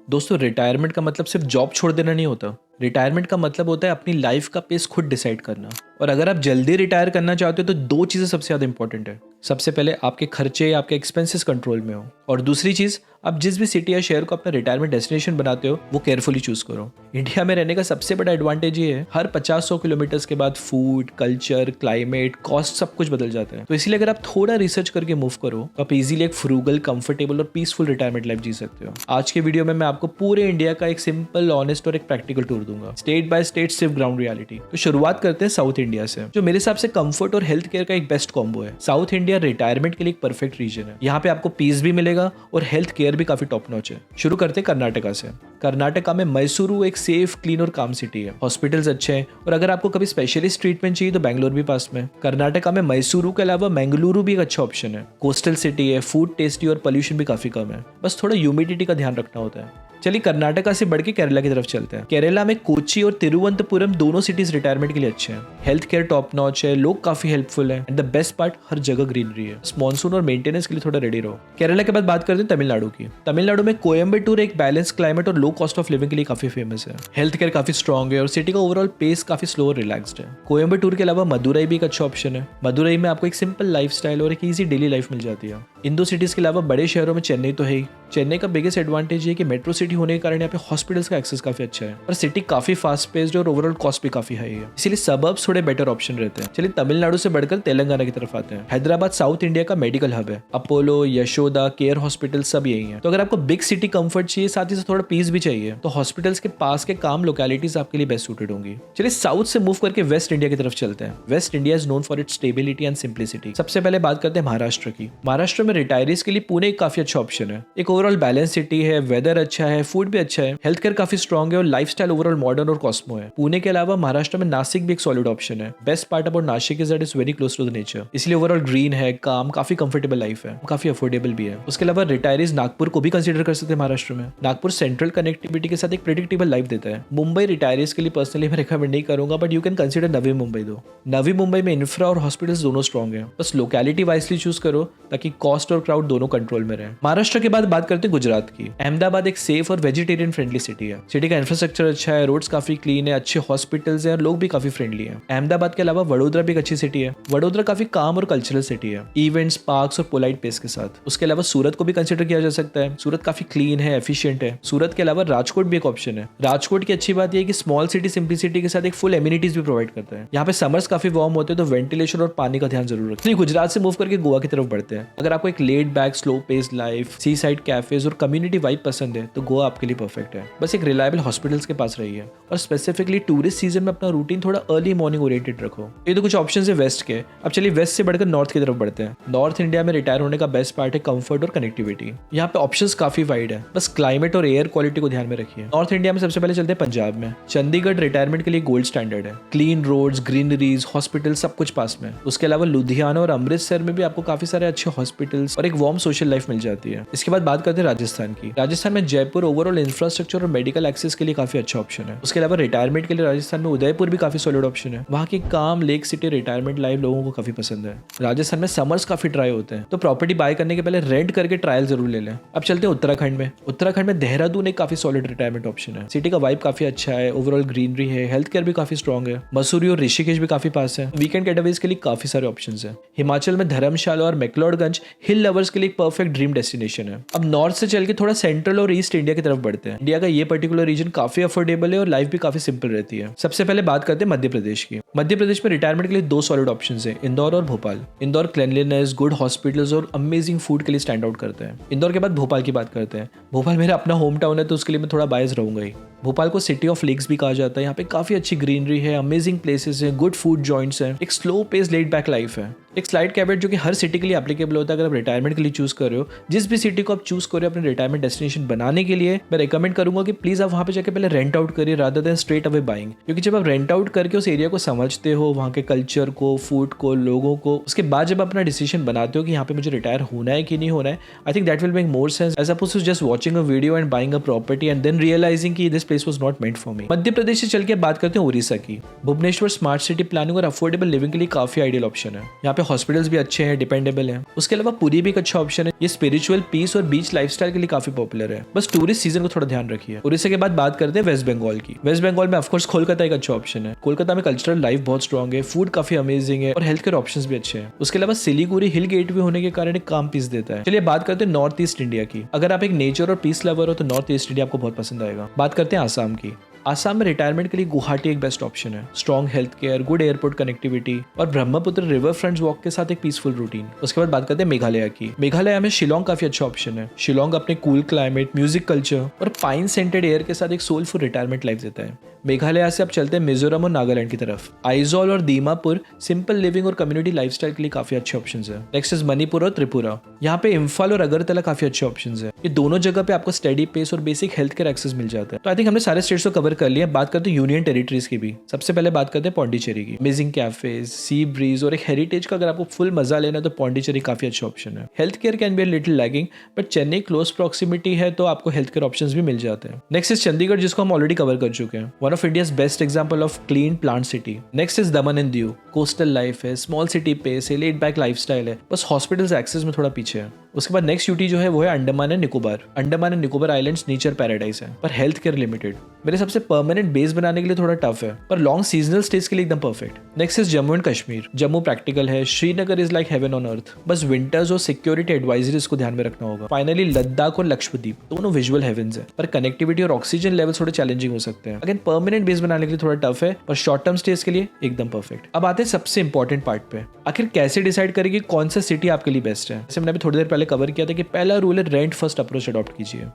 दोस्तों रिटायरमेंट का मतलब सिर्फ जॉब छोड़ देना नहीं होता। रिटायरमेंट का मतलब होता है अपनी लाइफ का पेस खुद डिसाइड करना। और अगर आप जल्दी रिटायर करना चाहते हो तो दो चीज़ें सबसे ज़्यादा इंपॉर्टेंट है। सबसे पहले आपके खर्चे आपके एक्सपेंसेस कंट्रोल में हो, और दूसरी चीज़ आप जिस भी सिटी या शहर को अपना रिटायरमेंट डेस्टिनेशन बनाते हो वो केयरफुली चूज करो। इंडिया में रहने का सबसे बड़ा एडवांटेज ये है हर 50-100 किलोमीटर्स के बाद फूड, कल्चर, क्लाइमेट, कॉस्ट सब कुछ बदल जाता है। तो इसलिए अगर आप थोड़ा रिसर्च करके मूव करो तो आप इजीली एक फ्रूगल, कंफर्टेबल और पीसफुल रिटायरमेंट लाइफ जी सकते हो। आज के वीडियो में मैं आपको पूरे इंडिया का एक सिंपल, ऑनेस्ट और एक प्रैक्टिकल टूर दूंगा, स्टेट बाय स्टेट, सिर्फ ग्राउंड रियलिटी। तो शुरुआत करते हैं साउथ इंडिया से, जो मेरे हिसाब से कंफर्ट और हेल्थ केयर का एक बेस्ट कॉम्बो है। साउथ इंडिया रिटायरमेंट के लिए एक परफेक्ट रीजन है। यहाँ पे आपको पीस भी मिलेगा और हेल्थ केयर भी काफी टॉप नॉच है। शुरू करते हैं कर्नाटका से। कर्नाटका में मैसूरू एक सेफ, क्लीन और काम सिटी है। हॉस्पिटल्स अच्छे हैं और अगर आपको कभी स्पेशलिस्ट ट्रीटमेंट चाहिए तो बैंगलोर भी पास में। कर्नाटका में मैसूरू के अलावा मंगलुरु भी एक अच्छा ऑप्शन है। कोस्टल सिटी है, फूड टेस्टी और पोल्यूशन भी काफी कम है। बस थोड़ा ह्यूमिडिटी का ध्यान रखना होता है। चलिए कर्नाटका से बढ़ के केरला की तरफ चलते हैं। केरला में कोची और तिरुवनंतपुरम दोनों सिटीज रिटायरमेंट के लिए अच्छे हैं। हेल्थ केयर टॉप नॉच है, लोग काफी हेल्पफुल है, एंड द बेस्ट पार्ट हर जगह ग्रीनरी है। मॉनसून और मेंटेनेंस के लिए थोड़ा रेडी रहो। केरला के बाद बात करते हैं तमिलनाडु की। तमिलनाडु में कोयम्बटूर एक बैलेंस क्लाइमेट और लो कॉस्ट ऑफ लिविंग के लिए काफी फेमस है। हेल्थ केयर काफी स्ट्रॉन्ग है और सिटी का ओवरऑल पेस काफी स्लो और रिलैक्स्ड है। कोयम्बटूर के अलावा मदुरई भी एक अच्छा ऑप्शन है। मदुरई में आपको एक सिंपल लाइफस्टाइल और एक ईजी डेली लाइफ मिल जाती है। इन दो सिटीज के अलावा बड़े शहरों में चेन्नई तो है ही। चेन्नई का बिगेस्ट एडवांटेज ये कि मेट्रो सिटी होने के कारण यहाँ पे हॉस्पिटल्स का एक्सेस काफी अच्छा है, और सिटी काफी फास्ट पेस्ड और ओवरऑल कॉस्ट भी काफी हाई है, इसीलिए सबर्ब्स थोड़े बेटर ऑप्शन रहते हैं। चलिए तमिलनाडु से बढ़कर तेलंगाना की तरफ आते हैं। हैदराबाद साउथ इंडिया का मेडिकल हब है। अपोलो, यशोदा, केयर हॉस्पिटल सब यही है। तो अगर आपको बिग सिटी कंफर्ट चाहिए, साथ ही से थोड़ा पीस भी चाहिए, तो हॉस्पिटल्स के पास के काम लोकेलिटीज आपके लिए बेस्ट सूटेड होंगी। चलिए साउथ से मूव करके वेस्ट इंडिया की तरफ चलते हैं। Waste India is known for its stability and simplicity. सबसे पहले बात करते हैं महाराष्ट्र की। महाराष्ट्र में रिटायरीज के लिए पुणे एक काफी अच्छा ऑप्शन है। एक ओवरऑल बैलेंस सिटी है, वेदर अच्छा है, फूड भी अच्छा है, हेल्थ केयर काफी स्ट्रॉन्ग है और लाइफस्टाइल ओवरऑल मॉडर्न और कॉस्मो है। पुणे के अलावा महाराष्ट्र में नासिक भी एक सॉलिड ऑप्शन है। Best part about Nashik is that is very close to the nature, इसलिए ओवरऑल ग्रीन है, काम, काफी कंफर्टेबल लाइफ है, काफी अफोर्डेबल भी है। उसके अलावा रिटायरीज नागपुर को भी कंसिडर कर सकते हैं महाराष्ट्र में। नागपुर सेंट्रल कनेक्टिविटी के साथ एक प्रेडिक्टेबल लाइफ देता है। मुंबई रिटायरीज के लिए पर्सनली मैं रिकमेंड नहीं करूंगा, but you can consider Navi Mumbai दो। नवी मुंबई में इंफ्रा और हॉस्पिटल्स दोनों स्ट्रॉन्ग है, बस लोकेलिटी वाइजली चूज करो ताकि कॉस्ट और क्राउड दोनों कंट्रोल में रहे। महाराष्ट्र के बाद बात करते हैं गुजरात की। अहमदाबाद एक सेफ और वेजिटेरियन फ्रेंडली सिटी है। सिटी का इंफ्रास्ट्रक्चर अच्छा है, रोड्स काफी क्लीन है, अच्छे हॉस्पिटल्स हैं और लोग भी काफी फ्रेंडली हैं। अहमदाबाद के अलावा वडोदरा भी एक अच्छी सिटी है। वडोदरा काफी काम और कल्चरल सिटी है, इवेंट्स, पार्क्स और पोलाइट पेस के साथ। उसके अलावा सूरत को भी कंसिडर किया जा सकता है। सूरत काफी क्लीन है, एफिशिएंट है। सूरत के अलावा राजकोट भी एक ऑप्शन है। राजकोट की अच्छी बात यह है कि स्मॉल सिटी सिंप्लिसिटी के साथ एक फुल एमिनिटीज भी प्रोवाइड करता है। यहाँ पे समर्स काफी वार्म होते हैं, तो वेंटिलेशन और पानी का ध्यान जरूर रखें। गुजरात से मूव करके गोवा की तरफ बढ़ते हैं। अगर आपको एक laid back, slow pace life, sea side cafes और कम्युनिटी वाइब पसंद है तो गोवा आपके लिए परफेक्ट है। बस एक रिलायबल हॉस्पिटल्स के पास रही है और स्पेसिफिकली टूरिस्ट सीजन में अपना रूटीन थोड़ा अर्ली मॉर्निंग ओरिएंटेड रखो। ये तो कुछ ऑप्शन है वेस्ट के। अब चलिए वेस्ट से बढ़कर नॉर्थ की तरफ बढ़ते हैं। नॉर्थ इंडिया में रिटायर होने का बेस्ट पार्ट है कंफर्ट और कनेक्टिविटी। यहाँ पे ऑप्शंस काफी वाइड है, बस क्लाइमेट और एयर क्वालिटी को ध्यान में रखिए। नॉर्थ इंडिया में सबसे पहले चलते हैं पंजाब में। चंडीगढ़ रिटायरमेंट के लिए गोल्ड स्टैंडर्ड है। क्लीन रोड्स, ग्रीनरीज, हॉस्पिटल सब कुछ पास में। उसके अलावा लुधियाना और अमृतसर में भी आपको काफी सारे अच्छे हॉस्पिटल्स और एक वार्म सोशल लाइफ मिल जाती है। इसके बाद बात करते हैं राजस्थान की। राजस्थान में जयपुर ओवरऑल इंफ्रास्ट्रक्चर और मेडिकल एक्सेस के लिए काफी अच्छा ऑप्शन है। उसके अलावा रिटायरमेंट के लिए राजस्थान में उदयपुर भी काफी सॉलिड ऑप्शन है। वहाँ की काम, लेक सिटी, रिटायरमेंट लाइफ लोगों को काफी पसंद है। राजस्थान में समर्स काफी ड्राई होते हैं, तो प्रॉपर्टी बाय करने के पहले रेंट करके ट्रायल जरूर ले लें। अब चलते हैं उत्तराखंड में। उत्तराखंड में देहरादून एक काफी सॉलिड रिटायरमेंट ऑप्शन है। सिटी का वाइब काफी अच्छा है, ओवरऑल ग्रीनरी है, हेल्थ केयर भी काफी स्ट्रॉन्ग है। मसूरी और ऋषिकेश भी काफी पास है। वीकेंड गेटअवेज के लिए काफी सारे ऑप्शन है। हिमाचल में धर्मशाला और मैक्लोडगंज हिल लवर्स के लिए एक परफेक्ट ड्रीम डेस्टिनेशन है। अब नॉर्थ से चल के थोड़ा सेंट्रल और ईस्ट इंडिया की तरफ बढ़ते हैं। इंडिया का ये पर्टिकुलर रीजन काफी अफोर्डेबल है और लाइफ भी काफी सिंपल रहती है। सबसे पहले बात करते हैं मध्य प्रदेश की। मध्य प्रदेश में रिटायरमेंट के लिए दो सॉलिड ऑप्शंस हैं, इंदौर और Bhopal. Indore cleanliness, good hospitals और अमेजिंग फूड के लिए स्टैंड आउट करते हैं। इंदौर के बाद भोपाल की बात करते हैं। भोपाल मेरा अपना होम टाउन है, तो उसके लिए मैं थोड़ा बायस रहूंगा ही। भोपाल को सिटी ऑफ लेक्स भी कहा जाता है। यहाँ पे काफी अच्छी ग्रीनरी है, अमेजिंग प्लेसेस है, गुड फूड जॉइंट्स है, एक slow pace laid back life है। एक स्लाइड कैबिनेट जो कि हर सिटी के लिए एप्लीकेबल होता है। अगर आप रिटायरमेंट के लिए चूज कर रहे हो, जिस भी सिटी को आप चूज कर रहे हो अपने रिटायरमेंट डेस्टिनेशन बनाने के लिए, मैं रिकमेंड करूंगा कि प्लीज आप वहां पे जाकर पहले रेंट आउट करिए rather than straight away buying. क्योंकि जब आप रेंट आउट करके उस एरिया को समझते हो, वहाँ के कल्चर को, फूड को, लोगों को, उसके बाद जब अपना डिसीजन बनाते हो कि यहाँ पे मुझे रिटायर होना है कि नहीं होना है, I think that will make more sense as opposed to just watching a video and buying a property and then realizing कि this place was not meant for me. Madhya Pradesh से चल के बात करते हैं उड़ीसा की। भुवनेश्वर स्मार्ट सिटी प्लानिंग और affordable living के लिए काफी आइडियल ऑप्शन है। यहाँ पे हॉस्पिटल्स भी अच्छे हैं, डिपेंडेबल हैं। उसके अलावा पुरी भी एक अच्छा ऑप्शन है। ये स्पिरिचुअल पीस और बीच लाइफस्टाइल के लिए काफी पॉपुलर है। बस टूरिस्ट सीजन को थोड़ा ध्यान रखिए। उड़ीसा के बाद बात करते हैं वेस्ट बंगाल की। वेस्ट बंगाल में ऑफकोर्स कोलकाता एक अच्छा ऑप्शन है। कोलकाता में कल्चरल लाइफ बहुत स्ट्रॉन्ग है, फूड काफी अमेजिंग है और हेल्थ केयर ऑप्शंस भी अच्छे हैं। उसके अलावा सिलीगुड़ी हिल गेटवे होने के कारण एक काम पीस देता है। चलिए बात करते हैं नॉर्थ ईस्ट इंडिया की। अगर आप एक नेचर और पीस लवर हो तो नॉर्थ ईस्ट इंडिया आपको बहुत पसंद आएगा। बात करते हैं आसाम की। आसाम में रिटायरमेंट के लिए गुवाहाटी एक बेस्ट ऑप्शन है। Strong health care, good airport connectivity और ब्रह्मपुत्र रिवर फ्रंट वॉक के साथ एक पीसफुल रूटीन। उसके बाद बात करते हैं मेघालय की। मेघालय में शिलोंग काफी अच्छा ऑप्शन है। शिलोंग अपने कूल क्लाइमेट, म्यूजिक कल्चर और पाइन सेंटेड एयर के साथ एक सोलफुल रिटायरमेंट लाइफ देता है। मेघालय से आप चलते हैं मिजोरम और नागालैंड की तरफ। आइजोल और दीमापुर सिंपल लिविंग और कम्युनिटी लाइफस्टाइल के लिए काफी अच्छे ऑप्शंस है। नेक्स्ट इज मणिपुर और त्रिपुरा। यहाँ पे इम्फाल और अगरतला काफी अच्छे ऑप्शंस है। ये दोनों जगह पे आपको स्टडी पेस और बेसिक हेल्थ केयर एक्सेस मिल जाता है। तो आई थिंक हमने सारे स्टेट्स को कवर कर लिया। बात करते हैं यूनियन टेरिटरीज की भी। सबसे पहले बात करते हैं पौंडीचेरी की। अमेजिंग कैफेज, सी ब्रीज और एक हेरिटेज का अगर आपको फुल मजा लेना है तो पौंडीचेरी काफी अच्छा ऑप्शन है। Health care can be little lagging but Chennai close proximity है तो आपको हेल्थ केयर ऑप्शंस भी मिल जाते हैं। नेक्स्ट इज चंडीगढ़ जिसको हम ऑलरेडी कवर कर चुके हैं। One of India's best example of clean plant city. Next is Daman and Diu. Coastal life है, स्मॉल सिटी पेस है, लेड बैक लाइफस्टाइल है, बस हॉस्पिटल्स एक्सेस में थोड़ा पीछे है। उसके बाद नेक्स्ट यूटी जो है वो है Andaman and Nicobar. Andaman and Nicobar islands nature paradise है पर हेल्थ केयर लिमिटेड। मेरे सबसे परमानेंट बेस बनाने के लिए थोड़ा टफ है पर लॉन्ग सीजनल स्टेज के लिए एकदम perfect. Next is Jammu and Kashmir. Jammu practical है, Srinagar is like heaven on earth, बस विंटर्स और सिक्योरिटी एडवाइजरीज को ध्यान में रखना होगा। फाइनली लद्दाख और लक्षद्वीप दोनों विजुअल हेवंस है पर कनेक्टिविटी और ऑक्सीजन लेवल थोड़े चैलेंजिंग हो सकते हैं। अगेन परमानेंट बेस बनाने के लिए थोड़ा टफ है पर शॉर्ट टर्म स्टेज के लिए एकदम परफेक्ट। अब आते हैं सबसे इंपॉर्टेंट पार्ट पे, आखिर कैसे डिसाइड करें कि कौन सा सिटी आपके लिए बेस्ट है। जैसे मैंने अभी थोड़ी देर पहले कवर किया था कि पहला रूल है रेंट फर्स्ट अप्रोच अडॉप्ट कीजिए।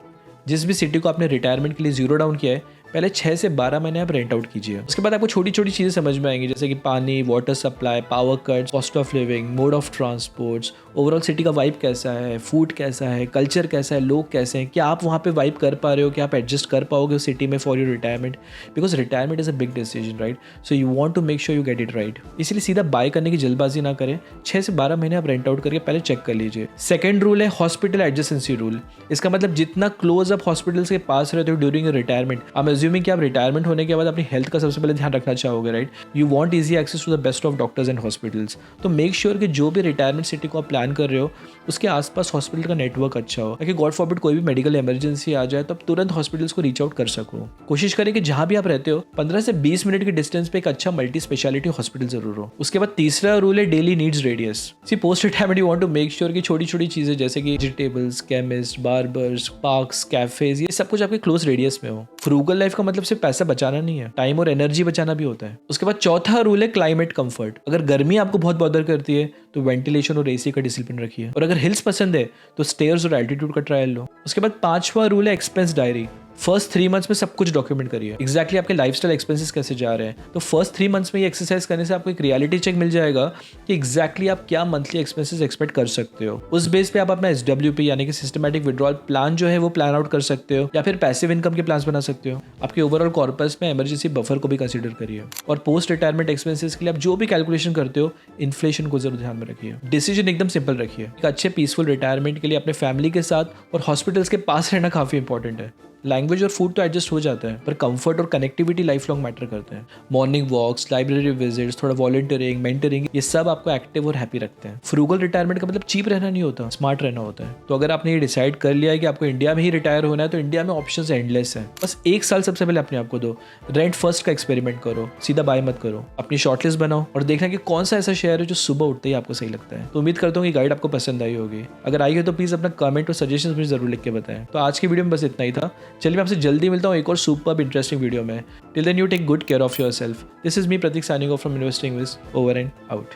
जिस भी सिटी को आपने रिटायरमेंट के लिए जीरो डाउन किया है पहले 6 से 12 महीने आप रेंट आउट कीजिए। उसके बाद आपको छोटी छोटी चीज़ें समझ में आएंगी जैसे कि पानी, water supply, power cuts, cost of living, mode of transports, overall city का वाइब कैसा है, फूड कैसा है, कल्चर कैसा है, लोग कैसे हैं, क्या आप वहाँ पे वाइब कर पा रहे हो, क्या आप एडजस्ट कर पाओगे उस सिटी में for your retirement. Because retirement is a big decision right, so you want to make sure you get it right. इसलिए सीधा बाय करने की जल्दबाजी ना करें। 6 से 12 महीने आप रेंट आउट करके पहले चेक कर लीजिए। सेकंड रूल है हॉस्पिटल एडजेसेंसी रूल। इसका मतलब जितना क्लोज आप हॉस्पिटल्स के पास रहते हो during retirement, I am assuming कि आप रिटायरमेंट होने के बाद अपनी हेल्थ का सबसे पहले ध्यान रखना चाहोगे right. You want easy access to the best of doctors and hospitals. तो मेक श्योर कि जो भी रिटायरमेंट सिटी को आप प्लान कर रहे हो उसके आसपास हॉस्पिटल का नेटवर्क अच्छा हो ताकि गॉड फॉरबिड कोई भी मेडिकल इमरजेंसी आ जाए तो आप तुरंत हॉस्पिटल्स को रीच आउट कर सको। कोशिश करें कि जहां भी आप रहते हो 15 से 20 मिनट के डिस्टेंस पे एक अच्छा मल्टी स्पेशलिटी हॉस्पिटल जरूर हो। उसके बाद तीसरा रूल है daily needs radius. See post retirement you want to make sure कि छोटी छोटी चीजें जैसे कि vegetables, chemist, barbers, parks, cafes, ये सब कुछ आपके क्लोज रेडियस में हो। फ्रूगल लाइफ का मतलब सिर्फ पैसा बचाना नहीं है, टाइम और एनर्जी बचाना भी होता है। उसके बाद चौथा रूल है क्लाइमेट कंफर्ट। अगर गर्मी आपको बहुत बॉदर करती है तो वेंटिलेशन और एसी का डिसिप्लिन रखिए और अगर हिल्स पसंद है तो स्टेयर्स और एल्टीट्यूड का ट्रायल लो। उसके बाद पांचवा रूल है एक्सपेंस डायरी। फर्स्ट 3 मंथ्स में सब कुछ डॉक्यूमेंट करिए एग्जैक्टली आपके लाइफस्टाइल एक्सपेंसेस कैसे जा रहे हैं। तो फर्स्ट 3 मंथ्स में ये एक्सरसाइज करने से आपको एक रियलिटी चेक मिल जाएगा कि एग्जैक्टली आप क्या मंथली एक्सपेंसेस एक्सपेक्ट कर सकते हो। उस बेस पे आप अपना SWP यानी कि सिस्टमैटिक विड्रॉल प्लान जो है वो प्लान आउट कर सकते हो या फिर पैसिव इनकम के प्लान बना सकते हो। आपके ओवरऑल कॉर्पस में इमरजेंसी बफर को भी कंसीडर करिए और पोस्ट रिटायरमेंट एक्सपेंसेस के लिए आप जो भी कैलकुलेशन करते हो इन्फ्लेशन को जरूर ध्यान में रखिए। डिसीजन एकदम सिंपल रखिए। एक अच्छे पीसफुल रिटायरमेंट के लिए अपने फैमिली के साथ और हॉस्पिटल्स के पास रहना काफी इंपॉर्टेंट है। लैंग्वेज और फूड तो एडजस्ट हो जाता है पर कंफर्ट और कनेक्टिविटी लाइफ लॉन्ग मैटर करते हैं। मॉर्निंग वॉक्स, लाइब्रेरी विजिट्स, थोड़ा वॉलंटियरिंग, मेंटरिंग, ये सब आपको एक्टिव और हैप्पी रखते हैं। फ्रूगल रिटायरमेंट का मतलब चीप रहना नहीं होता, स्मार्ट रहना होता है। तो अगर आपने ये डिसाइड कर लिया है कि आपको इंडिया में ही रिटायर होना है तो इंडिया में ऑप्शंस एंडलेस है। बस 1 साल सबसे पहले अपने आप को दो, रेंट फर्स्ट का एक्सपेरिमेंट करो, सीधा बाय मत करो। अपनी शॉर्टलिस्ट बनाओ और देखना कि कौन सा ऐसा शेयर है जो सुबह उठते ही आपको सही लगता है। तो उम्मीद करता हूँ कि गाइड आपको पसंद आई होगी। अगर आई है तो प्लीज अपना कमेंट और सजेशन मुझे जरूर लिख के बताएं। तो आज की वीडियो में बस इतना ही था। चलिए मैं आपसे जल्दी मिलता हूँ एक और सुपर इंटरेस्टिंग वीडियो में। Till then you take good care of yourself. This is me Prateek signing off from investing with over and out.